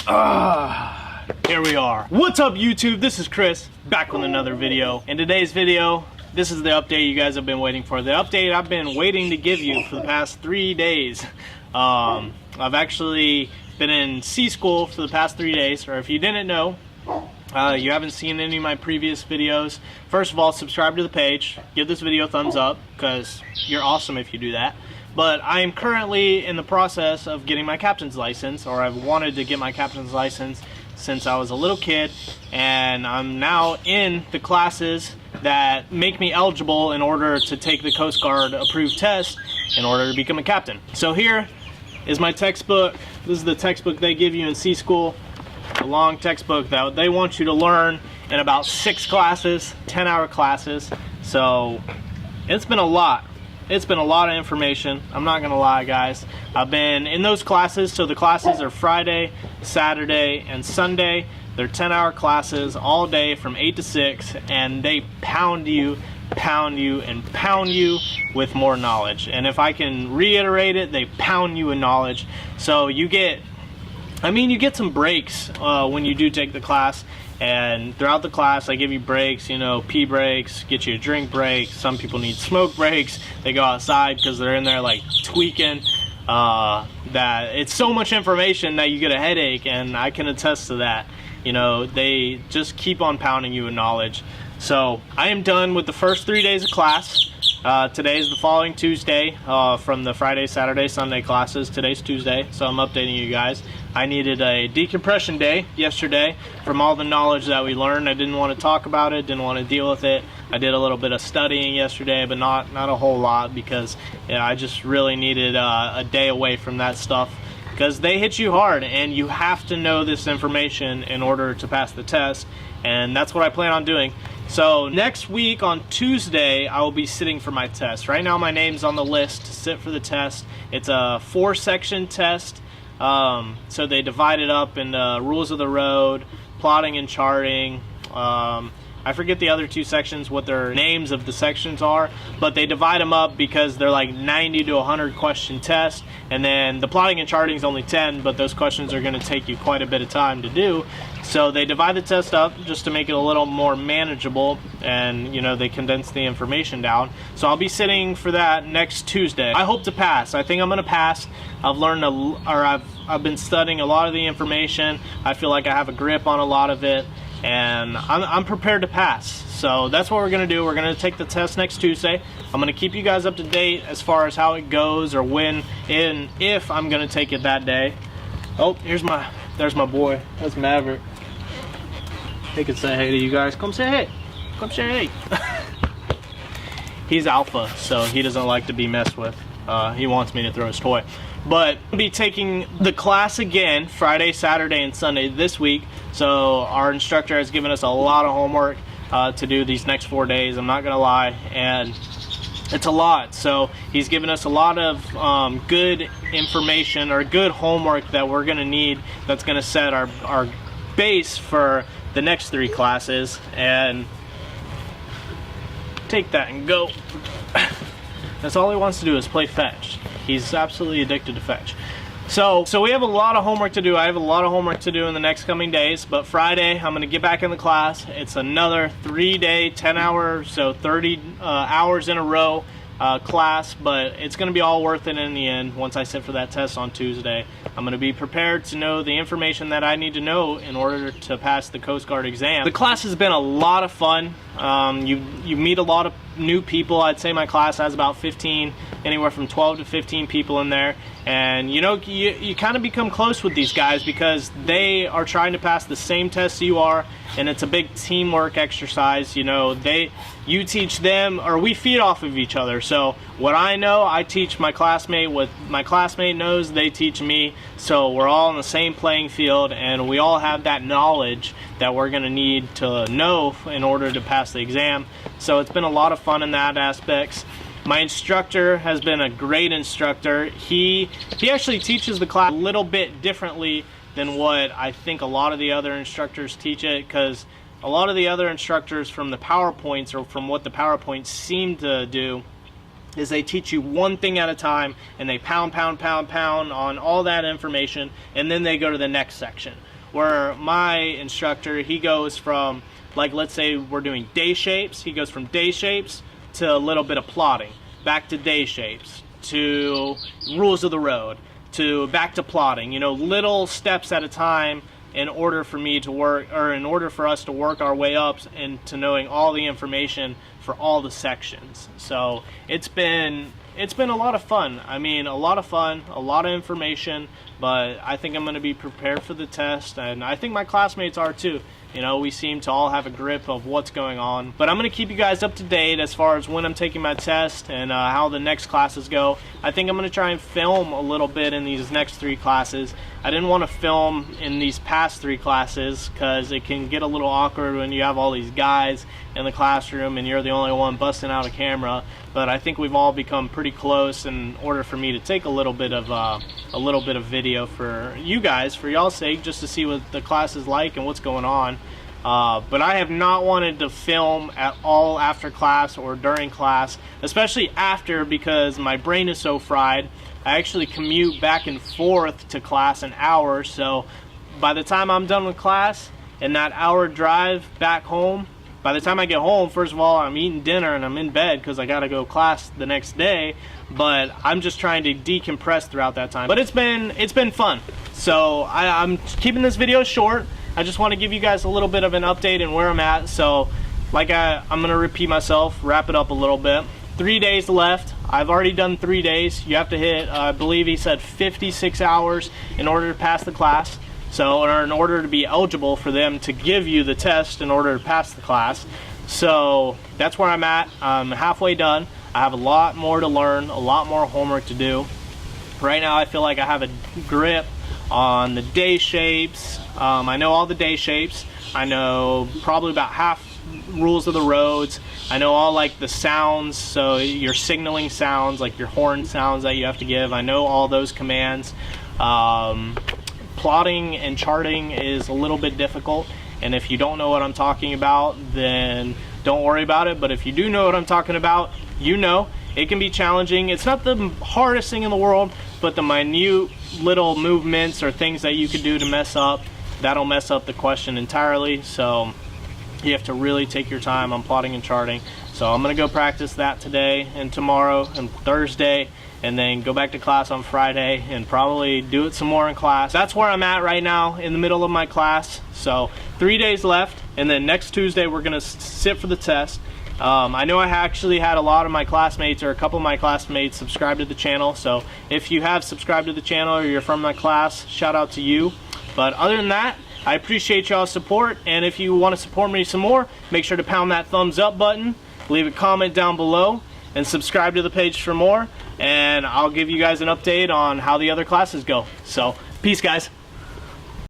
Here we are. What's up, YouTube? This is Chris, back with another video. In today's video, this is the update you guys have been waiting for. The update I've been waiting to give you for the past 3 days. I've actually been in C school for the past 3 days, or if you didn't know, you haven't seen any of my previous videos, first of all, subscribe to the page, give this video a thumbs up, because you're awesome if you do that. But I am currently in the process of getting my captain's license, or I've wanted to get my captain's license since I was a little kid, and I'm now in the classes that make me eligible in order to take the Coast Guard approved test in order to become a captain. So here is my textbook. This is the textbook they give you in C school, a long textbook that they want you to learn in about 6 classes, 10-hour classes. So it's been a lot. It's been a lot of information. I'm not gonna lie, guys. I've been in those classes, so the classes are Friday, Saturday, and Sunday. They're 10-hour classes all day from 8 to 6, and they pound you, and pound you with more knowledge. And if I can reiterate it, they pound you in knowledge. So you get, you get some breaks when you do take the class. And throughout the class, I give you breaks, you know, pee breaks, get you a drink break. Some people need smoke breaks. They go outside because they're in there like tweaking. That it's so much information that you get a headache, and I can attest to that. You know, they just keep on pounding you with knowledge. So I am done with the first 3 days of class. Today is the following Tuesday from the Friday, Saturday, Sunday classes. Today's Tuesday, so I'm updating you guys. I needed a decompression day yesterday from all the knowledge that we learned. I didn't want to talk about it, didn't want to deal with it. I did a little bit of studying yesterday, but not a whole lot, because I just really needed a day away from that stuff, because they hit you hard and you have to know this information in order to pass the test, and that's what I plan on doing. So next week on Tuesday, I will be sitting for my test. Right now my name's on the list to sit for the test. It's a 4-section test. So they divide it up into rules of the road, plotting and charting. I forget the other 2 sections, what their names of the sections are, but they divide them up because they're like 90 to 100 question tests. And then the plotting and charting is only 10, but those questions are going to take you quite a bit of time to do. So they divide the test up just to make it a little more manageable, and you know, they condense the information down. So I'll be sitting for that next Tuesday. I hope to pass. I think I'm going to pass. I've learned I've been studying a lot of the information. I feel like I have a grip on a lot of it, and I'm prepared to pass. So that's what we're going to do. We're going to take the test next Tuesday. I'm going to keep you guys up to date as far as how it goes, or when and if I'm going to take it that day. Oh, there's my boy. That's Maverick. He could say hey to you guys. Come say hey. Come say hey. He's alpha, so he doesn't like to be messed with. He wants me to throw his toy. But I'll be taking the class again Friday, Saturday, and Sunday this week. So our instructor has given us a lot of homework to do these next 4 days. I'm not gonna lie, and it's a lot. So he's given us a lot of good information, or good homework that we're gonna need, that's gonna set our base for the next 3 classes. And take that and go. That's all he wants to do, is play fetch. He's absolutely addicted to fetch. So we have a lot of homework to do. I have a lot of homework to do in the next coming days, but Friday I'm going to get back in the class. It's another 3-day, 10-hour, so 30 hours in a row class, but it's going to be all worth it in the end. Once I sit for that test on Tuesday, I'm going to be prepared to know the information that I need to know in order to pass the Coast Guard exam. The class has been a lot of fun. You meet a lot of new people. I'd say my class has about 15, anywhere from 12 to 15 people in there, and you know, you kind of become close with these guys because they are trying to pass the same test you are, and it's a big teamwork exercise. You know, you teach them, or we feed off of each other. So what I know, I teach my classmate. What my classmate knows, they teach me. So we're all on the same playing field, and we all have that knowledge that we're going to need to know in order to pass the exam. So it's been a lot of fun in that aspects. My instructor has been a great instructor. He actually teaches the class a little bit differently than what I think a lot of the other instructors teach it, because a lot of the other instructors from the PowerPoints, or from what the PowerPoints seem to do, is they teach you one thing at a time, and they pound on all that information, and then they go to the next section. where my instructor, he goes from, like, let's say we're doing day shapes, he goes from day shapes to a little bit of plotting, back to day shapes, to rules of the road, to back to plotting, you know, little steps at a time, in order for me to work, or in order for us to work our way up into knowing all the information for all the sections. So it's been a lot of fun. I mean, a lot of fun, a lot of information, but I think I'm going to be prepared for the test, and I think my classmates are too. You know, we seem to all have a grip of what's going on. But I'm going to keep you guys up to date as far as when I'm taking my test and how the next classes go. I think I'm going to try and film a little bit in these next 3 classes. I didn't want to film in these past 3 classes because it can get a little awkward when you have all these guys in the classroom and you're the only one busting out a camera. But I think we've all become pretty close in order for me to take a little bit of video for you guys, for y'all's sake, just to see what the class is like and what's going on. But I have not wanted to film at all after class or during class, especially after, because my brain is so fried. I actually commute back and forth to class an hour, so by the time I'm done with class and that hour drive back home, by the time I get home, first of all, I'm eating dinner and I'm in bed because I gotta go to class the next day. But I'm just trying to decompress throughout that time. But it's been fun. So I'm keeping this video short. I just want to give you guys a little bit of an update and where I'm at. So, like I'm gonna repeat myself, wrap it up a little bit. 3 days left. I've already done 3 days. You have to hit, I believe he said 56 hours in order to pass the class. So, or in order to be eligible for them to give you the test in order to pass the class. So that's where I'm at. I'm halfway done. I have a lot more to learn, a lot more homework to do. Right now I feel like I have a grip on the day shapes. I know all the day shapes. I know probably about half rules of the roads. I know all like the sounds, so your signaling sounds, like your horn sounds that you have to give. I know all those commands. Plotting and charting is a little bit difficult, and if you don't know what I'm talking about, then don't worry about it. But if you do know what I'm talking about, you know it can be challenging. It's not the hardest thing in the world, but the minute little movements or things that you could do to mess up, that'll mess up the question entirely. So you have to really take your time on plotting and charting. So I'm gonna go practice that today and tomorrow and Thursday, and then go back to class on Friday and probably do it some more in class. That's where I'm at right now, in the middle of my class. So 3 days left, and then next Tuesday we're gonna sit for the test. I know I actually had a lot of my classmates, or a couple of my classmates, subscribe to the channel. So if you have subscribed to the channel or you're from my class, shout out to you. But other than that, I appreciate y'all's support, and if you want to support me some more, make sure to pound that thumbs up button, leave a comment down below, and subscribe to the page for more, and I'll give you guys an update on how the other classes go. So, peace guys.